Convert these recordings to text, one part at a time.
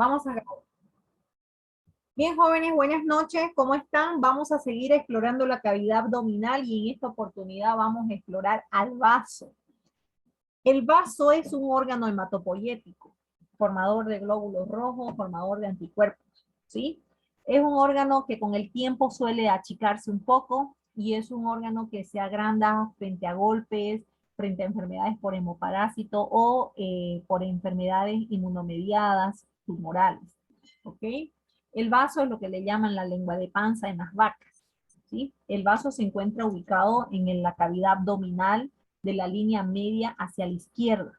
vamos a grabar. Bien, jóvenes, buenas noches, ¿cómo están? Vamos a seguir explorando la cavidad abdominal y en esta oportunidad vamos a explorar al vaso. El vaso es un órgano hematopoyético, formador de glóbulos rojos, formador de anticuerpos, ¿sí? Es un órgano que con el tiempo suele achicarse un poco y es un órgano que se agranda frente a golpes, frente a enfermedades por hemoparásito o por enfermedades inmunomediadas tumorales, ¿ok? El vaso es lo que le llaman la lengua de panza en las vacas, ¿sí? El vaso se encuentra ubicado en la cavidad abdominal de la línea media hacia la izquierda.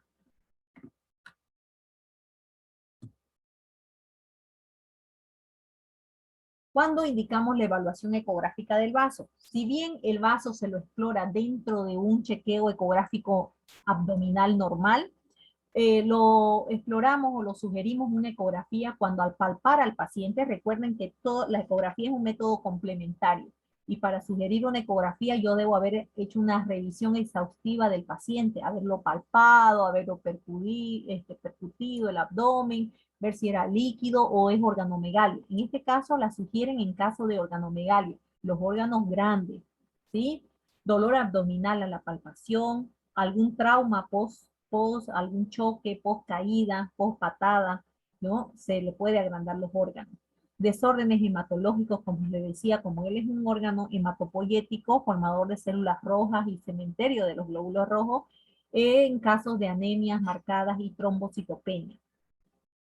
¿Cuándo indicamos la evaluación ecográfica del vaso? Si bien el vaso se lo explora dentro de un chequeo ecográfico abdominal normal, lo exploramos o lo sugerimos una ecografía cuando al palpar al paciente, recuerden que la ecografía es un método complementario y para sugerir una ecografía yo debo haber hecho una revisión exhaustiva del paciente, haberlo palpado, haberlo percutido el abdomen, ver si era líquido o es organomegalia. En este caso la sugieren en caso de organomegalia, los órganos grandes, ¿sí? Dolor abdominal a la palpación, algún trauma post algún choque, post caída, post patada, ¿no? Se le puede agrandar los órganos. Desórdenes hematológicos, como les decía, como él es un órgano hematopoyético, formador de células rojas y cementerio de los glóbulos rojos, en casos de anemias marcadas y trombocitopenia.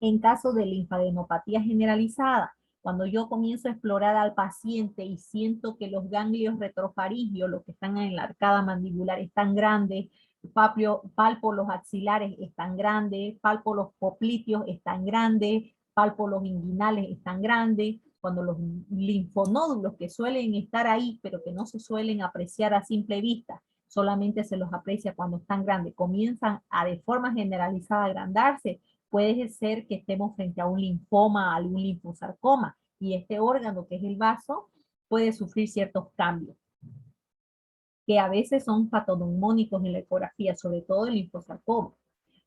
En caso de linfadenopatía generalizada, cuando yo comienzo a explorar al paciente y siento que los ganglios retrofaringios, los que están en la arcada mandibular, están grandes, palpo los axilares están grandes, palpo los popliteos están grandes, palpo los inguinales están grandes, cuando los linfonódulos que suelen estar ahí, pero que no se suelen apreciar a simple vista, solamente se los aprecia cuando están grandes, comienzan a de forma generalizada a agrandarse, puede ser que estemos frente a un linfoma, algún linfosarcoma, y este órgano que es el vaso puede sufrir ciertos cambios, que a veces son patoneumónicos en la ecografía, sobre todo el linfosarcoma.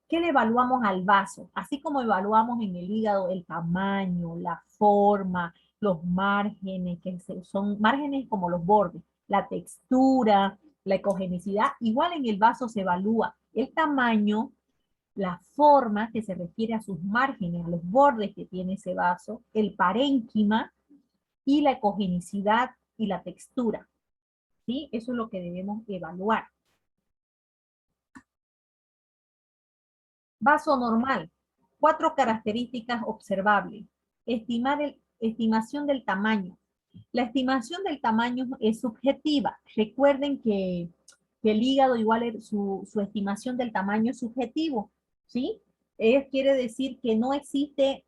¿Qué le evaluamos al vaso? Así como evaluamos en el hígado el tamaño, la forma, los márgenes, que son márgenes como los bordes, la textura, la ecogenicidad, igual en el vaso se evalúa el tamaño, la forma que se refiere a sus márgenes, a los bordes que tiene ese vaso, el parénquima y la ecogenicidad y la textura. ¿Sí? Eso es lo que debemos evaluar. Vaso normal. 4 características observables. Estimación del tamaño. La estimación del tamaño es subjetiva. Recuerden que el hígado igual su estimación del tamaño es subjetivo, ¿sí? Quiere decir que no existe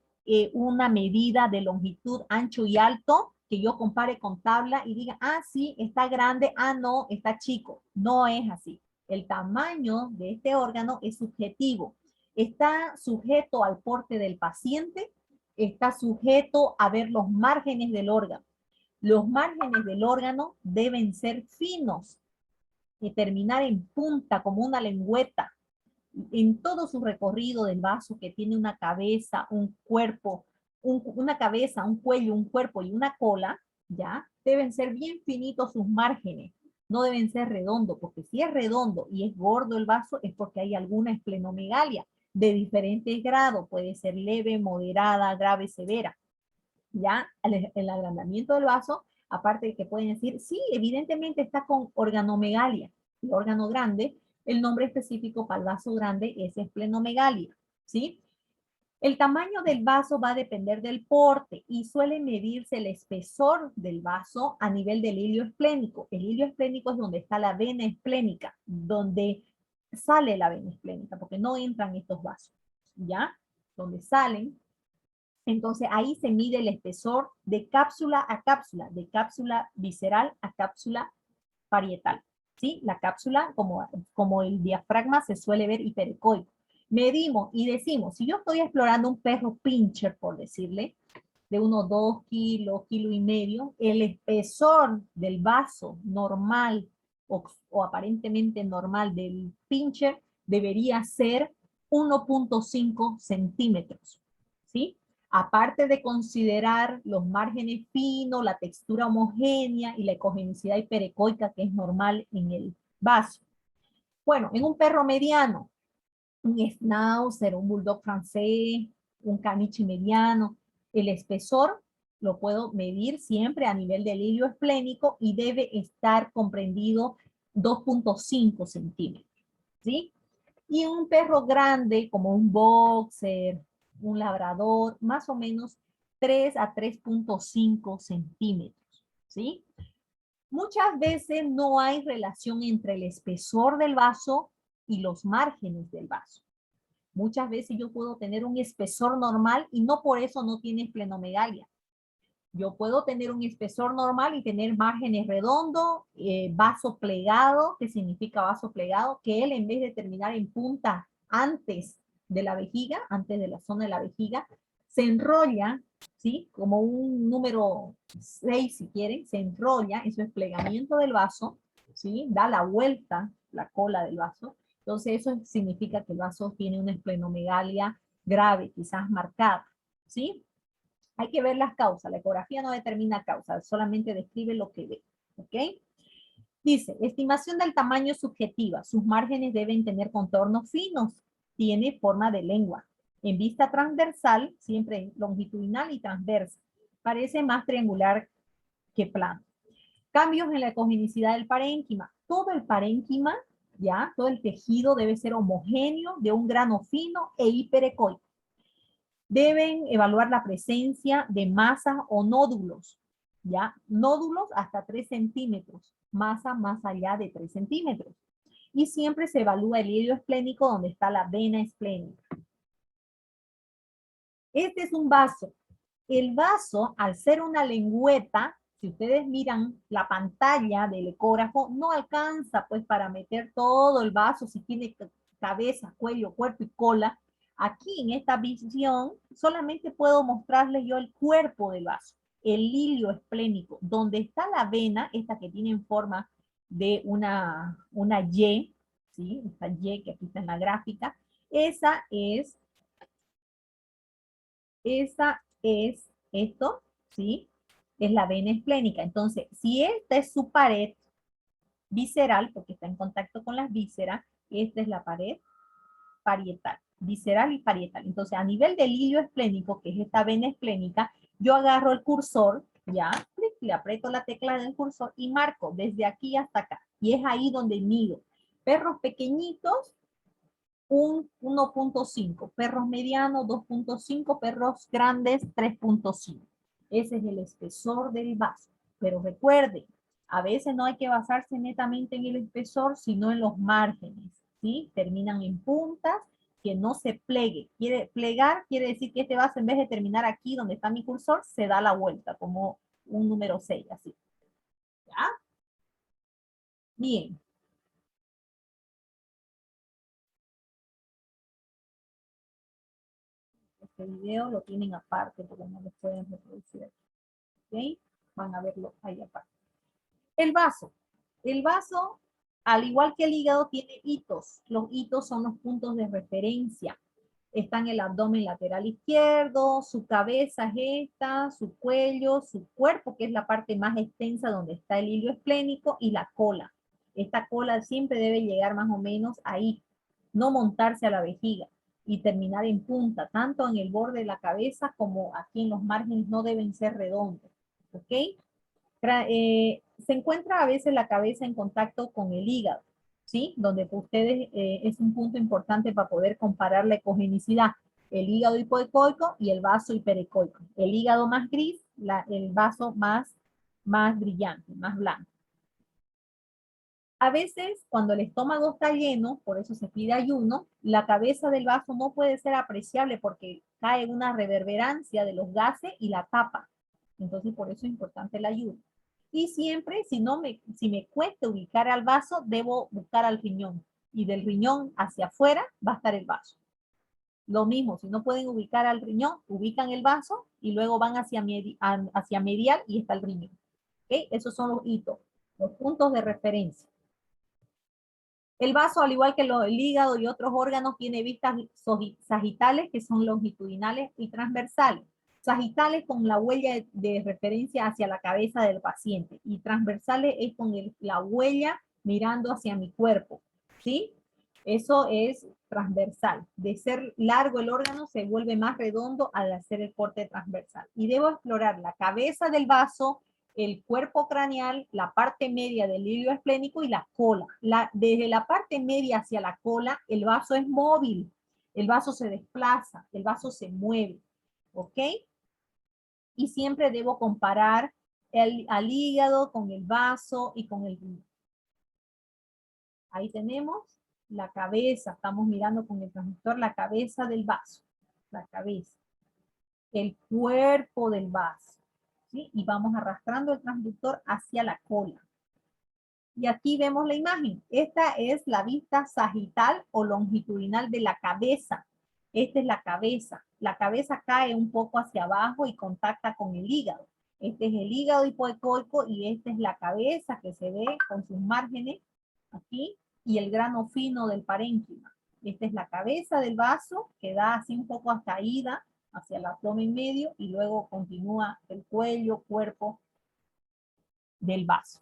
una medida de longitud, ancho y alto que yo compare con tabla y diga, ah, sí, está grande, ah, no, está chico. No es así. El tamaño de este órgano es subjetivo. Está sujeto al porte del paciente, está sujeto a ver los márgenes del órgano. Los márgenes del órgano deben ser finos y terminar en punta como una lengüeta. En todo su recorrido del vaso que tiene una cabeza, un cuerpo, una cabeza, un cuello, un cuerpo y una cola, ¿ya? Deben ser bien finitos sus márgenes. No deben ser redondos, porque si es redondo y es gordo el vaso es porque hay alguna esplenomegalia de diferentes grados. Puede ser leve, moderada, grave, severa. Ya el agrandamiento del vaso, aparte de que pueden decir, sí, evidentemente está con organomegalia, el órgano grande, el nombre específico para el vaso grande es esplenomegalia, ¿sí? El tamaño del vaso va a depender del porte y suele medirse el espesor del vaso a nivel del hilio esplénico. El hilio esplénico es donde está la vena esplénica, donde sale la vena esplénica, porque no entran estos vasos, ¿ya? Donde salen. Entonces ahí se mide el espesor de cápsula a cápsula, de cápsula visceral a cápsula parietal. ¿Sí? La cápsula, como el diafragma, se suele ver hiperecoico. Medimos y decimos, si yo estoy explorando un perro pincher, por decirle, de unos 2 kilos, kilo y medio, el espesor del vaso normal o aparentemente normal del pincher debería ser 1.5 centímetros. ¿Sí? Aparte de considerar los márgenes finos, la textura homogénea y la ecogenicidad hiperecoica que es normal en el vaso. Bueno, en un perro mediano, un schnauzer, un bulldog francés, un caniche mediano, el espesor lo puedo medir siempre a nivel del hilio esplénico y debe estar comprendido 2.5 centímetros, ¿sí? Y un perro grande como un boxer, un labrador, más o menos 3 a 3.5 centímetros, ¿sí? Muchas veces no hay relación entre el espesor del vaso y los márgenes del vaso. Muchas veces yo puedo tener un espesor normal y no por eso no tiene esplenomegalia. Yo puedo tener un espesor normal y tener márgenes redondos, vaso plegado, que significa vaso plegado, que él en vez de terminar en punta antes de la vejiga, antes de la zona de la vejiga, se enrolla, ¿sí? Como un número 6 si quieren, se enrolla, eso es plegamiento del vaso, ¿sí? Da la vuelta, la cola del vaso. Entonces eso significa que el vaso tiene una esplenomegalia grave, quizás marcada, ¿sí? Hay que ver las causas. La ecografía no determina causas, solamente describe lo que ve. ¿Ok? Dice, estimación del tamaño subjetiva. Sus márgenes deben tener contornos finos. Tiene forma de lengua. En vista transversal, siempre longitudinal y transversa. Parece más triangular que plano. Cambios en la ecogenicidad del parénquima. Todo el parénquima, ya, todo el tejido debe ser homogéneo, de un grano fino e hiperecoico. Deben evaluar la presencia de masas o nódulos, ¿ya? Nódulos hasta 3 centímetros, masa más allá de 3 centímetros. Y siempre se evalúa el hilio esplénico donde está la vena esplénica. Este es un vaso. El vaso, al ser una lengüeta, si ustedes miran la pantalla del ecógrafo, no alcanza pues para meter todo el vaso si tiene cabeza, cuello, cuerpo y cola. Aquí en esta visión solamente puedo mostrarles yo el cuerpo del vaso, el hilio esplénico, donde está la vena, esta que tiene en forma de una Y, ¿sí? Esta Y que aquí está en la gráfica, esa es esto, ¿sí? Es la vena esplénica. Entonces, si esta es su pared visceral, porque está en contacto con las vísceras, esta es la pared parietal, visceral y parietal. Entonces, a nivel del hilio esplénico, que es esta vena esplénica, yo agarro el cursor, ya, le aprieto la tecla del cursor y marco desde aquí hasta acá. Y es ahí donde mido. Perros pequeñitos, un 1.5, perros medianos 2.5, perros grandes 3.5. Ese es el espesor del vaso. Pero recuerden, a veces no hay que basarse netamente en el espesor, sino en los márgenes, ¿sí? Terminan en puntas, que no se plegue. Plegar quiere decir que este vaso, en vez de terminar aquí donde está mi cursor, se da la vuelta, como un número 6, así. ¿Ya? Bien. Este video lo tienen aparte porque no lo pueden reproducir aquí. ¿Ok? Van a verlo ahí aparte. El vaso. El vaso, al igual que el hígado, tiene hitos. Los hitos son los puntos de referencia. Está en el abdomen lateral izquierdo, su cabeza es esta, su cuello, su cuerpo, que es la parte más extensa donde está el hilio esplénico, y la cola. Esta cola siempre debe llegar más o menos ahí, no montarse a la vejiga y terminar en punta, tanto en el borde de la cabeza como aquí en los márgenes no deben ser redondos. ¿Ok? Se encuentra a veces la cabeza en contacto con el hígado, ¿sí? Donde para ustedes es un punto importante para poder comparar la ecogenicidad. El hígado hipoecoico y el vaso hiperecoico. El hígado más gris, el vaso más brillante, más blanco. A veces, cuando el estómago está lleno, por eso se pide ayuno, la cabeza del vaso no puede ser apreciable porque cae una reverberancia de los gases y la tapa. Entonces, por eso es importante el ayuno. Y siempre, si me cuesta ubicar al vaso, debo buscar al riñón. Y del riñón hacia afuera va a estar el vaso. Lo mismo, si no pueden ubicar al riñón, ubican el vaso y luego van hacia medial y está el riñón. ¿Okay? Esos son los hitos, los puntos de referencia. El vaso, al igual que el hígado y otros órganos, tiene vistas sagitales que son longitudinales y transversales. Sagitales con la huella de referencia hacia la cabeza del paciente y transversales es con la huella mirando hacia mi cuerpo, ¿sí? Eso es transversal. De ser largo el órgano se vuelve más redondo al hacer el corte transversal. Y debo explorar la cabeza del vaso, el cuerpo craneal, la parte media del hilo esplénico y la cola. Desde la parte media hacia la cola, el vaso es móvil, el vaso se desplaza, el vaso se mueve, ¿ok? Y siempre debo comparar al hígado con el vaso y con el riñón. Ahí tenemos la cabeza, estamos mirando con el transductor la cabeza del vaso, la cabeza, el cuerpo del vaso, ¿sí? Y vamos arrastrando el transductor hacia la cola. Y aquí vemos la imagen. Esta es la vista sagital o longitudinal de la cabeza. Esta es la cabeza. La cabeza cae un poco hacia abajo y contacta con el hígado. Este es el hígado hipoecoico y esta es la cabeza que se ve con sus márgenes aquí y el grano fino del parénquima. Esta es la cabeza del vaso que da así un poco hasta ida hacia el abdomen medio y luego continúa el cuello, cuerpo del vaso.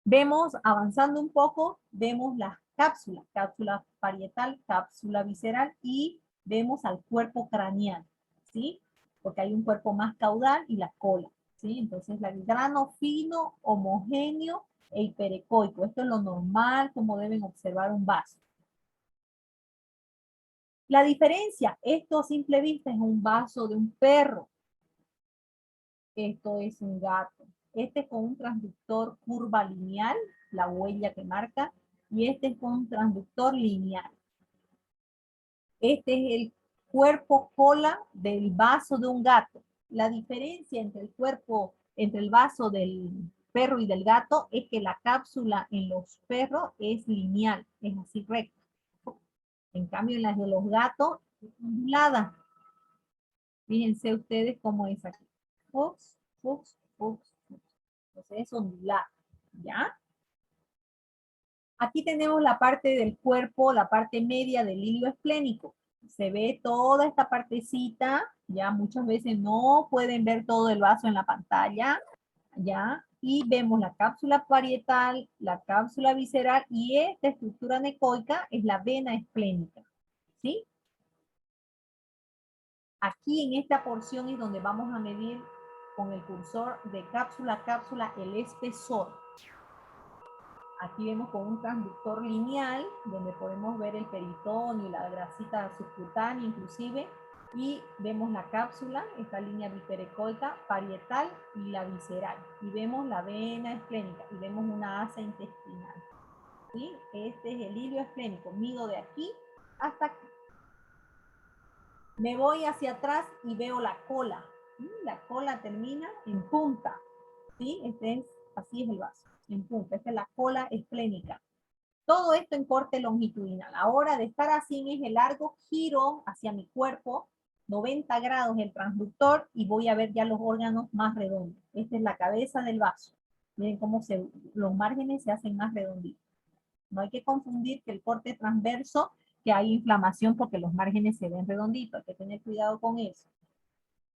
Vemos, avanzando un poco, vemos las cápsulas, cápsula parietal, cápsula visceral y vemos al cuerpo craneal, ¿sí? Porque hay un cuerpo más caudal y la cola, ¿sí? Entonces, el grano fino, homogéneo e hiperecoico. Esto es lo normal, como deben observar un vaso. La diferencia, esto a simple vista es un vaso de un perro. Esto es un gato. Este es con un transductor curva lineal, la huella que marca, y este es con un transductor lineal. Este es el cuerpo cola del vaso de un gato. La diferencia entre el cuerpo, entre el vaso del perro y del gato es que la cápsula en los perros es lineal, es así recta. En cambio, en las de los gatos es ondulada. Fíjense ustedes cómo es aquí. Fox, fox, fox, fox. Entonces es ondulada, ¿ya? Aquí tenemos la parte del cuerpo, la parte media del hilo esplénico. Se ve toda esta partecita, ya muchas veces no pueden ver todo el vaso en la pantalla, ¿ya? Y vemos la cápsula parietal, la cápsula visceral y esta estructura necoica es la vena esplénica, ¿sí? Aquí en esta porción es donde vamos a medir con el cursor de cápsula a cápsula el espesor. Aquí vemos con un transductor lineal, donde podemos ver el peritoneo y la grasita subcutánea inclusive, y vemos la cápsula, esta línea biperecoica, parietal y la visceral. Y vemos la vena esplénica y vemos una asa intestinal. ¿Sí? Este es el hilo esplénico, mido de aquí hasta aquí. Me voy hacia atrás y veo la cola. La cola termina en punta. ¿Sí? Así es el vaso, en punta. Esta es la cola esplénica. Todo esto en corte longitudinal. Ahora de estar así en eje largo, giro hacia mi cuerpo, 90 grados el transductor y voy a ver ya los órganos más redondos. Esta es la cabeza del vaso. Miren cómo los márgenes se hacen más redonditos. No hay que confundir que el corte transverso, que hay inflamación porque los márgenes se ven redonditos. Hay que tener cuidado con eso.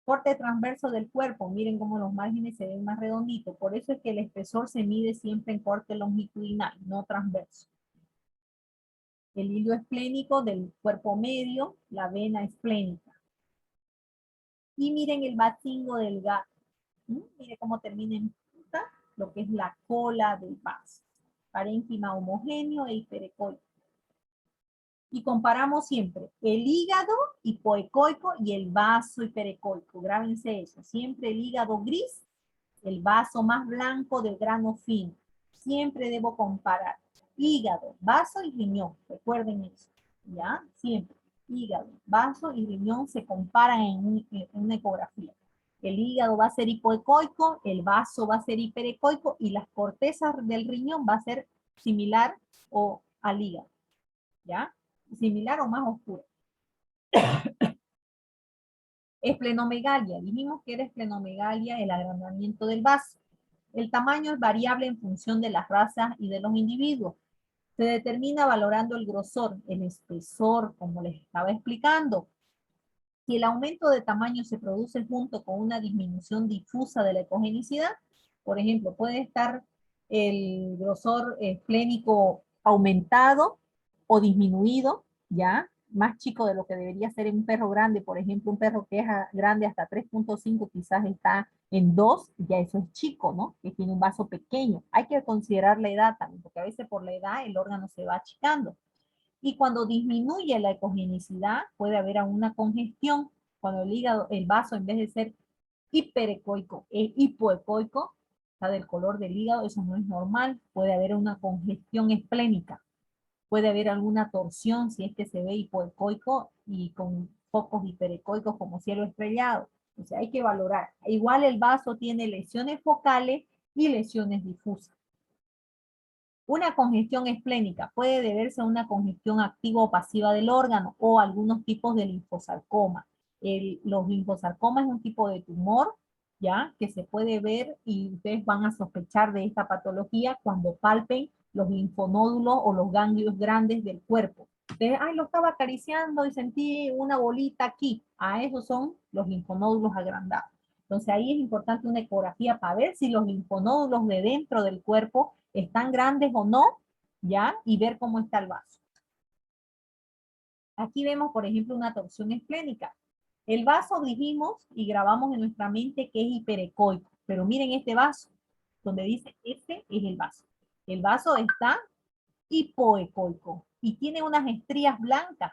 Corte transverso del cuerpo, miren cómo los márgenes se ven más redonditos. Por eso es que el espesor se mide siempre en corte longitudinal, no transverso. El hilo esplénico del cuerpo medio, la vena esplénica. Y miren el batingo del gato. Miren cómo termina en punta, lo que es la cola del vaso. Parénquima homogéneo e hiperecoico. Y comparamos siempre el hígado hipoecoico y el vaso hiperecoico. Grábense eso. Siempre el hígado gris, el vaso más blanco del grano fino. Siempre debo comparar hígado, vaso y riñón. Recuerden eso. ¿Ya? Siempre. Hígado, vaso y riñón se comparan en una ecografía. El hígado va a ser hipoecoico, el vaso va a ser hiperecoico y las cortezas del riñón va a ser similar o al hígado. ¿Ya? Similar o más oscuro. Esplenomegalia. Dijimos que era esplenomegalia el agrandamiento del vaso. El tamaño es variable en función de las razas y de los individuos. Se determina valorando el grosor, el espesor, como les estaba explicando. Si el aumento de tamaño se produce junto con una disminución difusa de la ecogenicidad, por ejemplo, puede estar el grosor esplénico aumentado o disminuido, ¿ya? Más chico de lo que debería ser en un perro grande. Por ejemplo, un perro que es grande hasta 3.5 quizás está en 2, ya eso es chico, ¿no? Que tiene un vaso pequeño. Hay que considerar la edad también, porque a veces por la edad el órgano se va achicando. Y cuando disminuye la ecogenicidad, puede haber una congestión. Cuando el hígado, el vaso, en vez de ser hiperecoico, es hipoecoico, está del color del hígado, eso no es normal. Puede haber una congestión esplénica. Puede haber alguna torsión si es que se ve hipoecoico y con focos hiperecoicos como cielo estrellado. O sea, hay que valorar. Igual el vaso tiene lesiones focales y lesiones difusas. Una congestión esplénica puede deberse a una congestión activa o pasiva del órgano o algunos tipos de linfosarcoma. Los linfosarcomas es un tipo de tumor, ¿ya? Que se puede ver y ustedes van a sospechar de esta patología cuando palpen los linfonódulos o los ganglios grandes del cuerpo. Ustedes, ay, lo estaba acariciando y sentí una bolita aquí. Ah, esos son los linfonódulos agrandados. Entonces ahí es importante una ecografía para ver si los linfonódulos de dentro del cuerpo están grandes o no, ¿ya? Y ver cómo está el vaso. Aquí vemos, por ejemplo, una torsión esplénica. El vaso dijimos y grabamos en nuestra mente que es hiperecoico, pero miren este vaso, donde dice este es el vaso. El vaso está hipoecoico y tiene unas estrías blancas.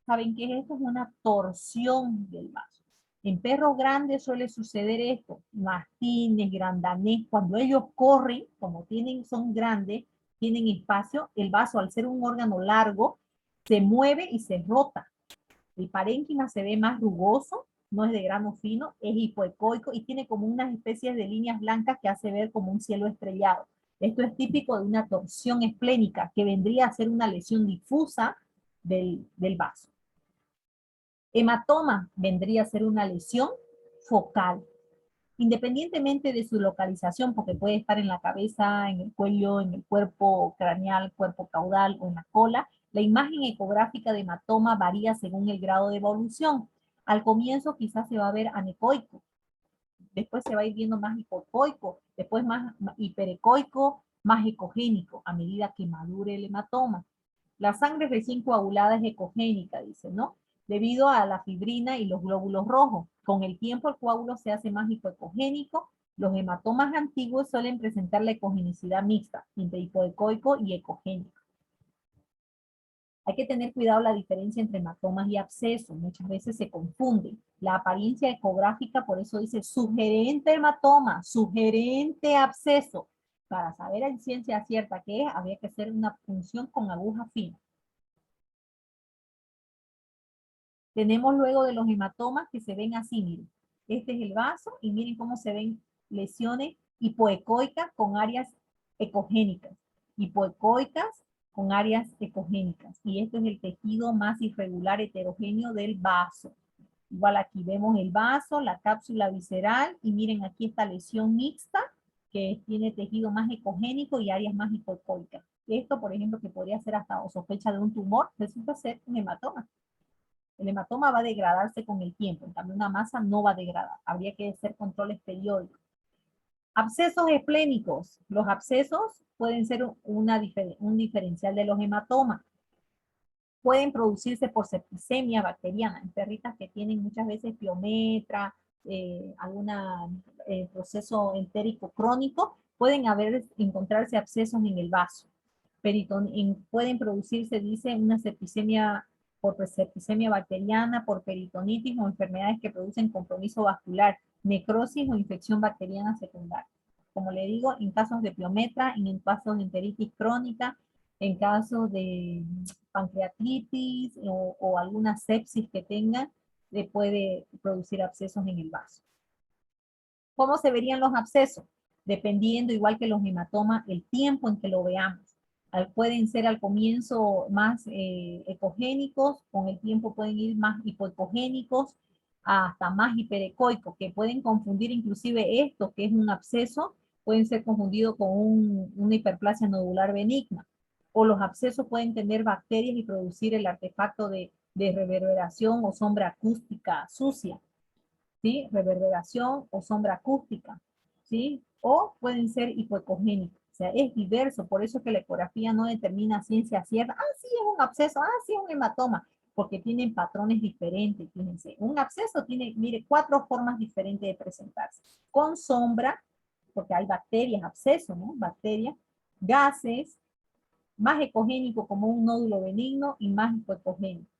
¿Saben qué es esto? Es una torsión del vaso. En perros grandes suele suceder esto, mastines, grandanés, cuando ellos corren, como son grandes, tienen espacio, el vaso al ser un órgano largo, se mueve y se rota. El parénquima se ve más rugoso, no es de grano fino, es hipoecoico y tiene como unas especies de líneas blancas que hace ver como un cielo estrellado. Esto es típico de una torsión esplénica, que vendría a ser una lesión difusa del vaso. Hematoma vendría a ser una lesión focal, independientemente de su localización, porque puede estar en la cabeza, en el cuello, en el cuerpo craneal, cuerpo caudal o en la cola. La imagen ecográfica de hematoma varía según el grado de evolución. Al comienzo quizás se va a ver anecoico, después se va a ir viendo más hipocoico, después más hiperecoico, más ecogénico, a medida que madure el hematoma. La sangre recién coagulada es ecogénica, dice, ¿no? Debido a la fibrina y los glóbulos rojos. Con el tiempo el coágulo se hace más hipoecogénico. Los hematomas antiguos suelen presentar la ecogenicidad mixta, entre hipoecoico y ecogénico. Hay que tener cuidado la diferencia entre hematomas y abscesos. Muchas veces se confunden. La apariencia ecográfica, por eso dice sugerente hematoma, sugerente absceso. Para saber en ciencia cierta qué es, había que hacer una punción con aguja fina. Tenemos luego de los hematomas que se ven así, miren. Este es el vaso y miren cómo se ven lesiones hipoecoicas con áreas ecogénicas. Hipoecoicas con áreas ecogénicas. Y esto es el tejido más irregular heterogéneo del vaso. Igual aquí vemos el vaso, la cápsula visceral y miren aquí esta lesión mixta que tiene tejido más ecogénico y áreas más hipoecoicas. Esto, por ejemplo, que podría ser hasta o sospecha de un tumor, resulta ser un hematoma. El hematoma va a degradarse con el tiempo, en cambio una masa no va a degradar. Habría que hacer controles periódicos. Abscesos esplénicos. Los abscesos pueden ser un diferencial de los hematomas. Pueden producirse por septicemia bacteriana, en perritas que tienen muchas veces piometra, algún proceso entérico crónico, pueden encontrarse abscesos en el vaso. Pueden producirse, dice, una septicemia por septicemia bacteriana, por peritonitis o enfermedades que producen compromiso vascular, necrosis o infección bacteriana secundaria. Como le digo, en casos de piometra, en casos de enteritis crónica, en casos de pancreatitis o alguna sepsis que tengan, puede producir abscesos en el vaso. ¿Cómo se verían los abscesos? Dependiendo, igual que los hematomas, el tiempo en que lo veamos. Pueden ser al comienzo más ecogénicos, con el tiempo pueden ir más hipoecogénicos, hasta más hiperecoicos, que pueden confundir inclusive esto, que es un absceso, pueden ser confundidos con una hiperplasia nodular benigna. O los abscesos pueden tener bacterias y producir el artefacto de de reverberación o sombra acústica sucia, ¿sí? Reverberación o sombra acústica, ¿sí? O pueden ser hipoecogénicos. O sea, es diverso, por eso que la ecografía no determina ciencia cierta. Ah, sí, es un absceso, ah, sí, es un hematoma, porque tienen patrones diferentes, fíjense. Un absceso tiene, mire, 4 formas diferentes de presentarse. Con sombra, porque hay bacterias, absceso, ¿no? Bacterias, gases, más ecogénico como un nódulo benigno y más hipoecogénico.